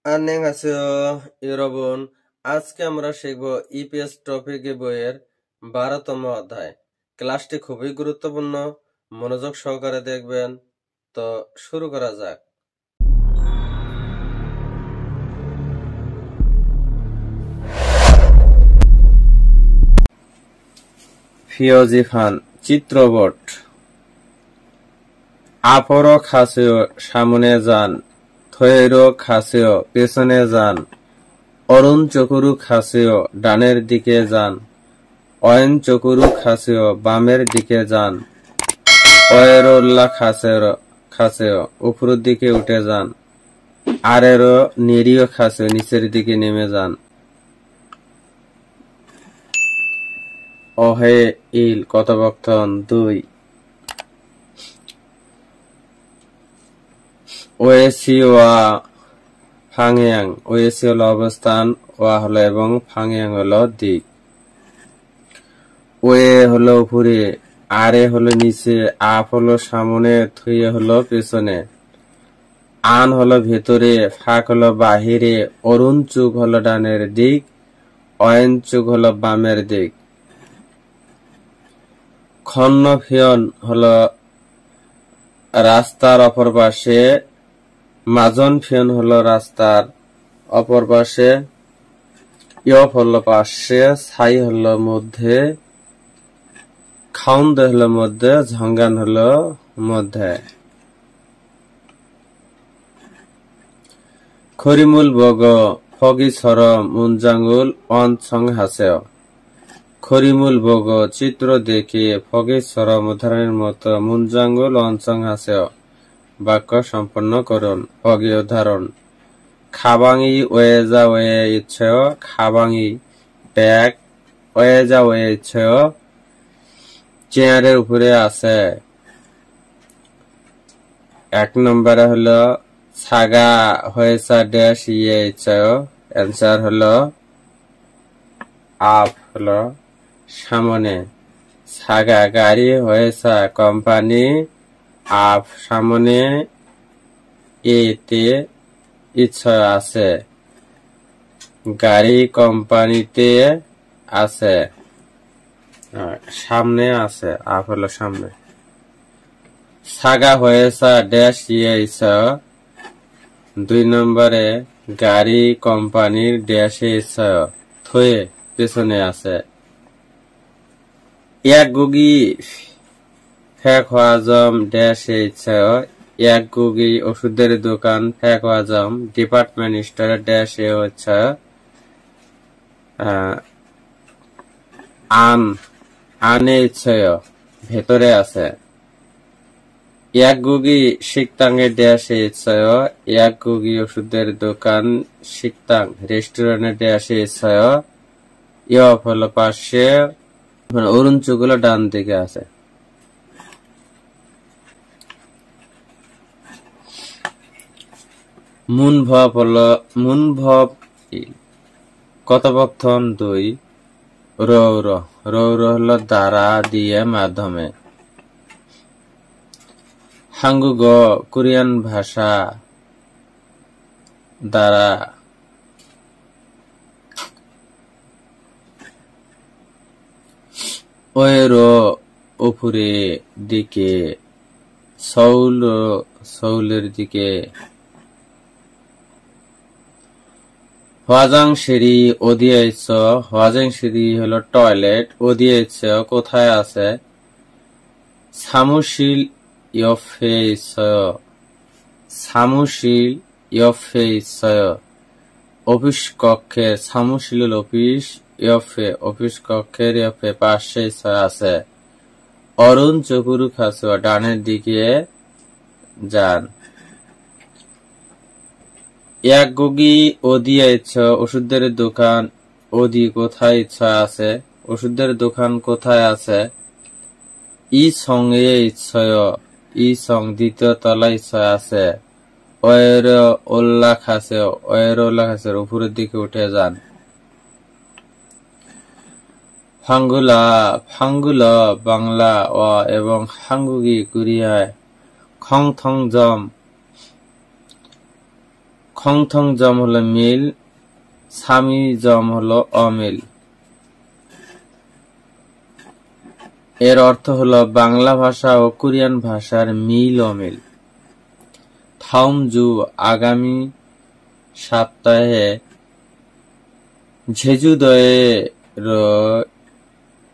안녕하세요, 여러분. আজকে আমরা শিখব ইপিএস টপিক বইয়ের 12তম অধ্যায়। ক্লাসটি খুবই গুরুত্বপূর্ণ, মনোযোগ সহকারে দেখবেন। তো শুরু করা যাক। ফিওজি খান চিত্রপট। আপরও খাসেও সামনে যান, থয়েরও খাসেও পেছনে যান, অরুণ চকুরু খাসেও ডানের দিকে যান, অয়ন চকুরু খাসেও বামের দিকে যান, অয়েরোল্লা খাসেও উপরের দিকে উঠে যান, আরেরও নিরীয় খাসেও নিচের দিকে নেমে যান। অহে ইল কথোপকথন 2। ওয়েসি ওয়া ফাংয়াং। ওয়েসি হলো অবস্থান, ওয়া হলো এবং ফাংয়াং হলো দিক। ওয়ে হলো উপরে, আরে হলো নিচে, আপ হলো সামনে, থুয়ে হলো পেছনে, আন হলো ভেতরে, ফাঁক হলো বাহিরে, অরুণ চুক হলো ডানের দিক, অয়ন চুক হলো বামের দিক। খন্নফিয়ন হলো রাস্তার অপর পাশে, মাজন ফিয়ন হলো রাস্তার অপর পাশে, ইয়ফ হলো পাশে, ছাই হলো মধ্যে, খাউন্দে হলো মধ্যে, ঝঙ্গান হলো মধ্যে। খরিমুল বগ ফগি ছর মুনজাঙ্গুল অনছং হাসেও। খরিমুল বগ চিত্র দেখে, ফগি ছর উদাহরণের মতো, মুনজাঙ্গুল অনছং হাসেও বাক্য সম্পন্ন করুন। ফগি উদাহরণ: খাবাঙি ওয়েজা ওয়ে ইচ্ছেও, খাবাঙি ব্যাগ, ওয়েজা ওয়ে ইচ্ছেও চেয়ারের উপরে আছে। 1 নম্বরে হলো ছাগা হয়েছা ড্যাশ ইয়ে ইচ্ছেও, অ্যান্সার হলো আপ হলো সামনে। ছাগা গাড়ি হয়েছা কোম্পানি, আপ সামনে, এতে ইচ্ছা আছে, গাড়ি কোম্পানিতে আছে, সামনে আছে, আপ হলো সামনে। ছাগা হয়েছা ড্যাশ ইয়ে ইচ্ছা, 2 নম্বরে গাড়ি কোম্পানির ড্যাশে ইচ্ছা, থয়ে পেছনে আছে। এক গুগি ফেক হওয়াজম ড্যাশে ইচ্ছা, এক গুগি ওষুধের দোকান, ফেক হওয়াজম ডিপার্টমেন্ট স্টোর ড্যাশে হচ্ছে আনে ইচ্ছা ভেতরে আছে। এক গুগি শিকতাঙ্গে ড্যাশে ইচ্ছা, এক গুগি ওষুধের দোকান, শিকতাং রেস্টুরেন্টে ড্যাশে ইচ্ছা, ইয়ফ হলো পাশে, অরুণ চুগুলো ডান দিকে আছে। মুনভব হলো মুনভব কথোপকথন 2। রৌর রৌর হলো দ্বারা দিয়ে মাধ্যমে। হাঙ্গুগ কোরিয়ান ভাষা দ্বারা। ওয়েরো উপরে দিকে, সৌল সৌলের দিকে। হওয়াজাং সিঁড়ি ওদিয়েছ, হওয়াজাং সিঁড়ি হলো টয়লেট, ওদিয়েছ কোথায় আছে, সামুশিল ইয়ফে ইচ্ছয়, সামুশিল ইয়ফে ইচ্ছয় অফিস কক্ষের, সামুশিল অফিস, ইয়ফে অফিস কক্ষের, ইয়ফে পাশে আছে। অরুণ চকুরু খাসুয়া ডানের দিকে যান। এক গুগি ওদিয়া ইচ্ছা ওষুধের দোকান, ওদি কোথায় ইচ্ছা আছে, ওষুধের দোকান কোথায় আছে। ই সঙ্গে ইচ্ছয়, ই সং দ্বিতীয় তলা ইচ্ছা আছে। ওয়ের ওল্লা খাসে, ওয়ের ওল্লা খাসে উপরের দিকে উঠে যান। ফাঙ্গুলা ফাঙ্গুলা বাংলা ও এবং হাঙ্গুগি কোরিয়ায়, খং থং জম খং থং জম হলো মিল, সামি জম হলো অমিল। এর অর্থ হলো বাংলা ভাষা ও কোরিয়ান ভাষার মিল অমিল। থাউম জু আগামী সপ্তাহে 제주도에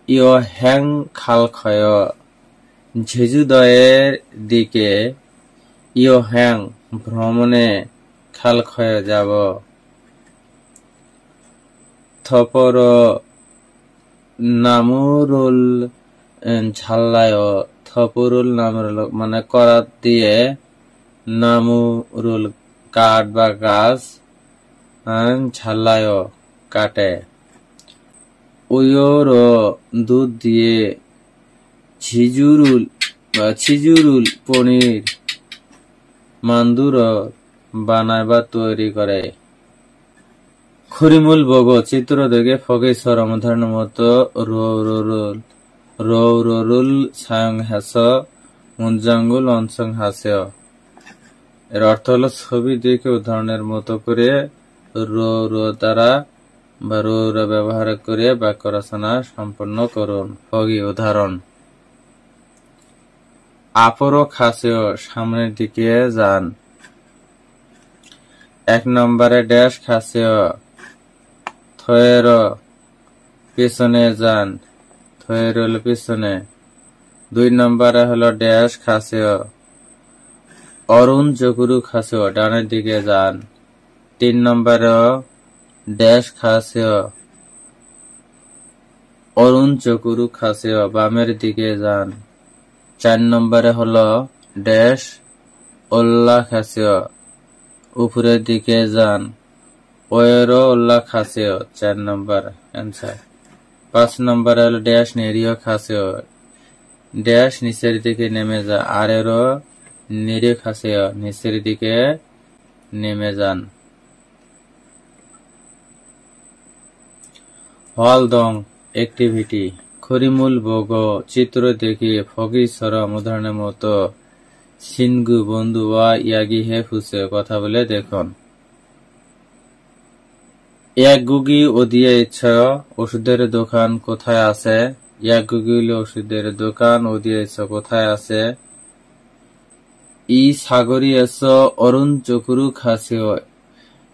ইয়োহ্যাং খালখয়, 제주도의 দিকে ইয়োহ্যাং ভ্রমণে খালখয় যাব। থপর নামুরুল ঝাল্লায়, থপরুল নামুরুল মানে করাত দিয়ে, নামুরুল কাঠ বা গাছ, ঝাল্লায় কাটে। ওয়র দুধ দিয়ে, ছিজুরুল পনির, মান্দুর বানায় বা তৈরি করে। খরিমুল বগ চিত্র দেখে ফগেশ্বর উদাহরণের মতো রৌরুল সায়ং হাস মুঞ্জাঙ্গুল অনসং হাসেয়। এর অর্থ হলো ছবি দেখে উদাহরণের মতো করে দ্বারা বা ব্যবহার করে বাক্য রচনা সম্পন্ন করুন। ফগি উদাহরণ: আপরো খাসেয় সামনের দিকে যান। 1 নম্বরে ড্যাশ খাসেয় থয়ের পেছনে যান, থয়ের হলো পেছনে। 2 নম্বরে হলো ড্যাশ খাসেয় অরুণ চকুরু খাসেয় ডানের দিকে যান। 3 নম্বরে ড্যাশ খাসেয় অরুণ চকুরু খাসেয় বামের দিকে যান। 4 নম্বরে হলো ড্যাশ ওল্লা খাসেয় উপরের দিকে যান। ওয়েরো ওল্লা খাসেয় 4 নম্বর অ্যান্সার। 5 নম্বরে হলো ড্যাশ নেরিয় খাসেয় ড্যাশ নিচের দিকে নেমে যা। আরেরো নেরিয় খাসেয় নিচের দিকে নেমে যান। হলদং অ্যাক্টিভিটি: খরিমুল বগ চিত্র দেখি ফগিশ্বরম উদাহরণের মতো সিনগু বন্ধু বা ইয়াগি হে ফুসে কথা বলে দেখুন। এক গুগি ওদিয়ে ইচ্ছা ওষুধের দোকান কোথায় আছে? এক গুগি হলো ওষুধের দোকান, ওদিয়ে ইচ্ছা কোথায় আছে? ই সাগরি এস অরুণ চকুরু খাসিও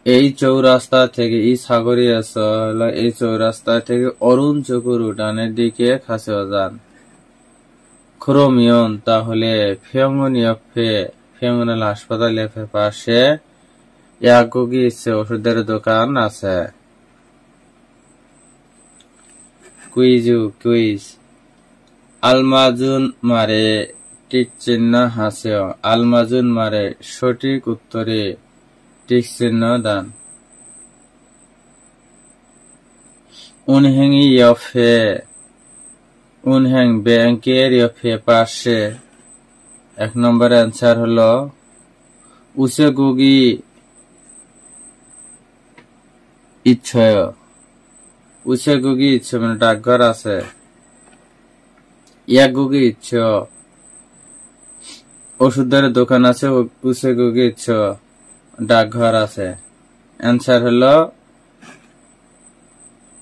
এই চৌরাস্তা থেকে, ই সাগরি এস হলো এই চৌরাস্তা থেকে অরুণ চকুরু ডানের দিকে খাসিও যান। ক্রোমিয়ন তাহলে ফিয়ংন ইয়ফে ফিয়ংন হাসপাতাল এফে পাশে এক গুগি ইচ্ছে ওষুধের দোকান আছে। কুইজ: আলমাজুন মারে টিক চিহ্ন হাসেও, আলমাজুন মারে সঠিক উত্তরে টিক চিহ্ন দান। উনহেং ইয়ফে উনহেং ব্যাংকের ইয়ফে পাশে। 1 নম্বর অ্যান্সার হলো উসে গুগি ইচ্ছয়, উসে গুগি ইচ্ছে মানে ডাকঘর আছে। এক গুগি ইচ্ছ ওষুধের দোকান আছে, উসে গুগি ইচ্ছ ডাকঘর আছে। অ্যান্সার হলো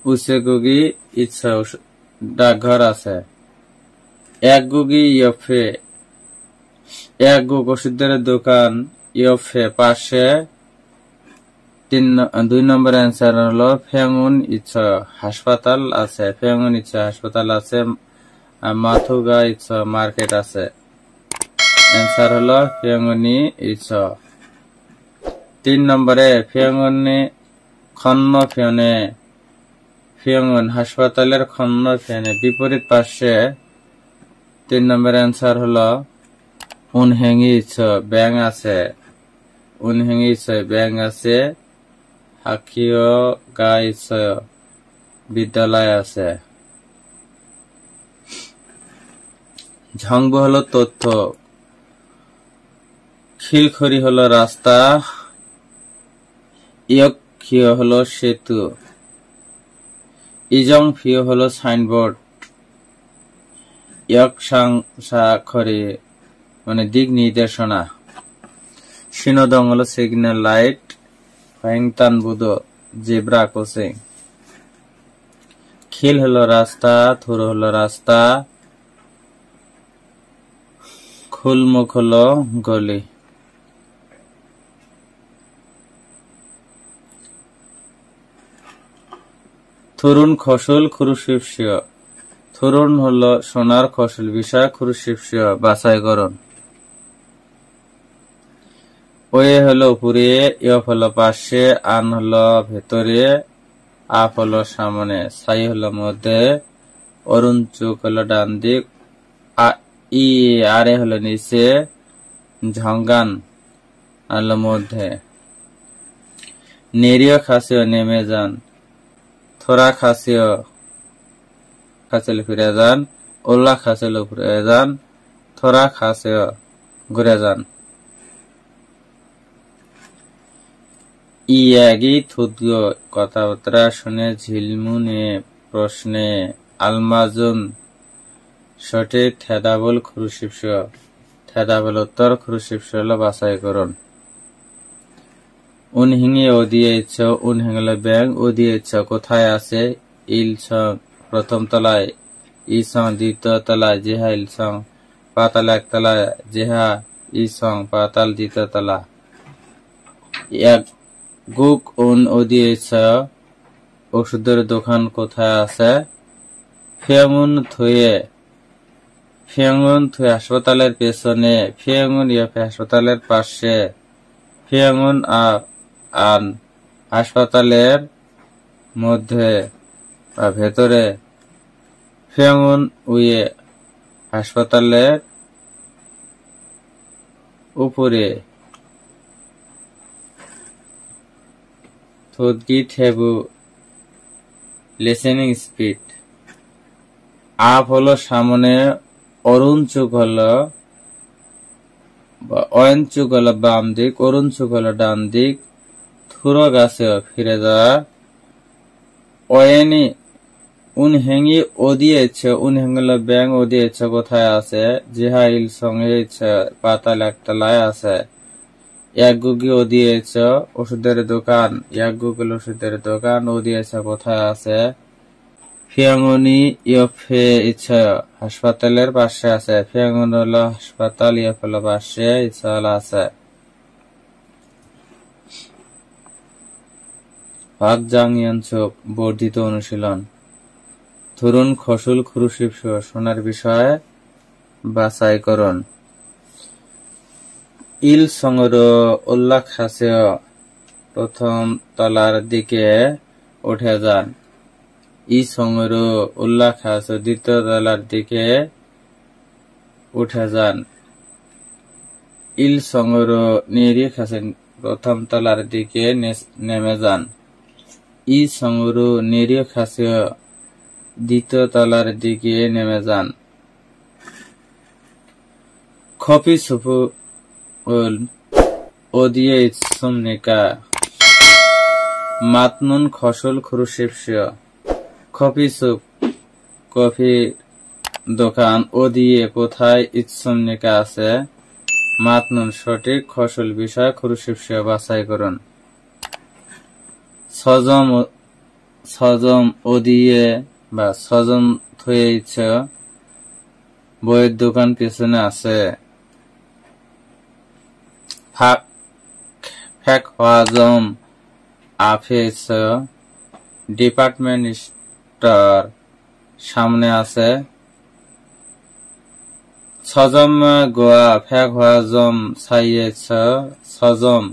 উসে গুগি ইচ্ছ ডাকঘর আছে। এক গুগি ইয়ফে এক গুগ ওষুধের দোকান ইয়ফে পাশে। 2 নম্বর অ্যান্সার হলো ফেঙ্গুন ইচ্ছা হাসপাতাল আছে, ফেঙ্গুন ইচ্ছা হাসপাতাল আছে। মাথুগা ইচ্ছা মার্কেট আছে। অ্যান্সার হলো ফেঙ্গুনি ইচ্ছা। 3 নম্বরে ফেঙ্গুনি খন্ন ফেনে ফিয়ংন হাসপাতালের খন্ন ফেনে বিপরীত পাশে। 3 নম্বর অ্যান্সার হলো উনহেঙ্গি ইচ্ছা ব্যাং আছে, উনহেঙ্গি ইচ্ছা ব্যাং আছে। হাকিও গা ইচ্ছা বিদ্যালয় আছে। ঝংবু হলো তথ্য, খিলখড়ি হলো রাস্তা, ইয়ক্ষিয় হলো সেতু, ইজং ফিও হলো সাইনবোর্ড, ইয়কসাংসাখরি মানে দিক নির্দেশনা, সিনোদং হলো সিগন্যাল লাইট, হ্যাংতান বুদো জেব্রা কোসিং। খিল হলো রাস্তা, থুর হলো রাস্তা, খুলমুখ হলো গলি। থুরুন খসুল খুরুশিপসিয়। থুরুন হলো সোনার, খসুল বিষয়, খুরুশিপসিয় বাছাইকরণ। ওয়ে হলো উপরে, ইয়ফ হলো পাশে, আন হলো ভেতরে, আপ হলো সামনে, সাই হলো মধ্যে, অরুণ চুক হলো ডান দিক, ই আরে হলো নিচে, ঝঙ্গান হলো মধ্যে। নেরিয় খাসিও নেমে যান, থোড়া খাসিও খাসিল ফিরে যান, ওল্লা খাসিল ফিরে যান, থোড়া খাসিও ঘুরে যান। ইয়াগি থুদগো কথাবার্তা শুনে ঝিলমুনে প্রশ্নে আলমাজুন সঠিক থেদাবল খুরুশিপস। থেদাবল উত্তর, খুরুশিপস হলো বাছাইকরণ। উনহিঙে ও দিয়েছ, উনহিঙলে ব্যাং ও দিয়েছ কোথায় আছে? ইল সং প্রথম তলায়, ই সং দ্বিতীয় তলায়, জেহা ইল সং পাতাল একতলায়, জেহা ই সং পাতাল দ্বিতীয় তলা। এক গুক উন ও দিয়েছ ওষুধের দোকান কোথায় আছে? ফিয়াঙুন থুয়ে, ফিয়াঙুন থুয়ে হাসপাতালের পেছনে, ফিয়াঙুন ইয়ফে হাসপাতালের পাশে, ফিয়াঙুন আন হাসপাতালের মধ্যে বা ভেতরে, ফিয়াঙুন উয়ে হাসপাতালের উপরে। থুদগি থেবু লিসেনিং স্পিড। আপ হলো সামনে, অরুণ চুক হলো অয়ন চুক হলো বাম দিক, অরুণ চুক হলো ডান দিক, থুরো গাছে ফিরে যাওয়া। অয়েনি উনহেঙ্গি ও দিয়েছে, উনহেঙ্গল ব্যাং ও দিয়েছে কোথায় আছে? জেহা ইল সঙ্গে পাতাল একতলায় আছে। এক গুগি ও দিয়েছ ওষুধের দোকান, এক গুগল ওষুধের দোকান ও দিয়েছে কোথায় আছে? ফিয়াঙুনি ইয়ফে ইচ্ছা হাসপাতালের পাশে আছে। ফিয়াঙুন হলো হাসপাতাল, ইয়ফ হলো পাশে, ইচ্ছা হলো আছে। ভাগ জাং ইয়ানচুক বর্ধিত অনুশীলন। থুরুন খসুল খুরুশিপস সোনার বিষয় বাছাইকরণ। ইল সঙ্গর উল্লাখ হাসেও প্রথম তলার দিকে উঠে যান। ই সঙ্গর উল্লাখ হাসে দ্বিতীয় তলার দিকে উঠে যান। ইল সঙ্গর নিরিখ হাসে প্রথম তলার দিকে নেমে যান। ই সঙ্গর নিরিখ হাসে দ্বিতীয় তলার দিকে নেমে যান। খপি সুফু ও দিয়ে ইৎসুমনিকা মাতনুন খসল খুরুশিপসিয়। খপি সুপ কফি দোকান, ও দিয়ে কোথায়, ইৎসুমনিকা আছে, মাতনুন সঠিক, খসল বিষয়, খুরুশিপসিয় বাছাইকরণ। সজম ও দিয়ে বা সজম থয়ে ইচ্ছে বইয়ের দোকান পেছনে আছে। ফ্যাক হওয়াজম আফেস ডিপার্টমেন্ট স্টোর সামনে আছে। সজম গোয়া ফ্যাক হওয়াজম সাইয়েছ, সজম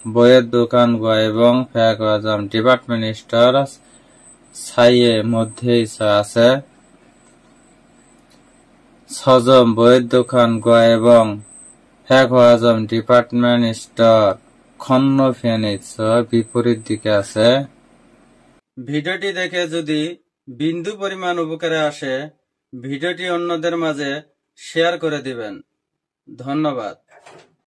বইয়ের দোকান গোয়া এবং ফ্যাক হওয়াজম ডিপার্টমেন্ট স্টোর সাইয়ে মধ্যে আছে। সজম বইয়ের দোকান গোয়া এবং ফ্যাক হওয়াজম ডিপার্টমেন্ট স্টোর খন্ন ফেনিস বিপরীত দিকে আছে। ভিডিওটি দেখে যদি বিন্দু পরিমাণ উপকারে আসে, ভিডিওটি অন্যদের মাঝে শেয়ার করে দিবেন। ধন্যবাদ।